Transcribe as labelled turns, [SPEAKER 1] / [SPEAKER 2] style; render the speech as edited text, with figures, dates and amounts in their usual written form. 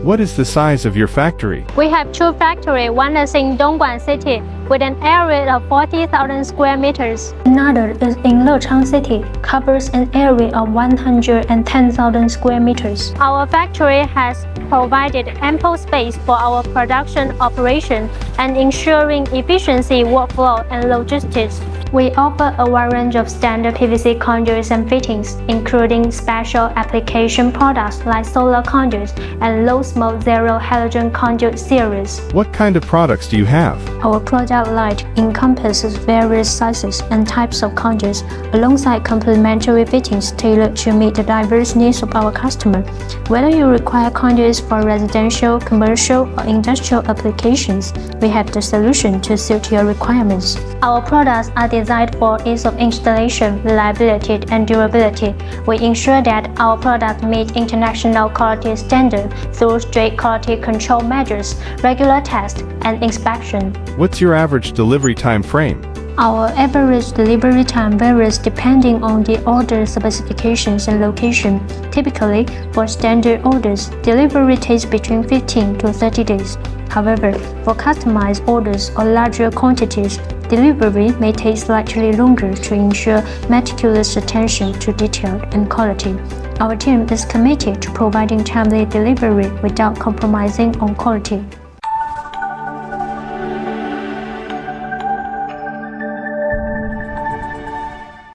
[SPEAKER 1] What is the size of your factory?
[SPEAKER 2] We have two factories. One is in Dongguan City with an area of 40,000 square meters. Another is in Lechang City, covers an area of 110,000 square meters. Our factory has provided ample space for our production operation and ensuring efficiency, workflow, and logistics. We offer a wide range of standard PVC conduits and fittings, including special application products like solar conduits and low-smoke zero halogen conduit series.
[SPEAKER 1] What kind of products do you have?
[SPEAKER 2] Our product line encompasses various sizes and types of conduits, alongside complementary fittings tailored to meet the diverse needs of our customer. Whether you require conduits for residential, commercial, or industrial applications, we have the solution to suit your requirements. Our products are designed for ease of installation, reliability, and durability. We ensure that our products meet international quality standards through strict quality control measures, regular tests, and inspection.
[SPEAKER 1] What's your average delivery time frame?
[SPEAKER 2] Our average delivery time varies depending on the order specifications and location. Typically, for standard orders, delivery takes between 15 to 30 days. However, for customized orders or larger quantities, delivery may take slightly longer to ensure meticulous attention to detail and quality. Our team is committed to providing timely delivery without compromising on quality.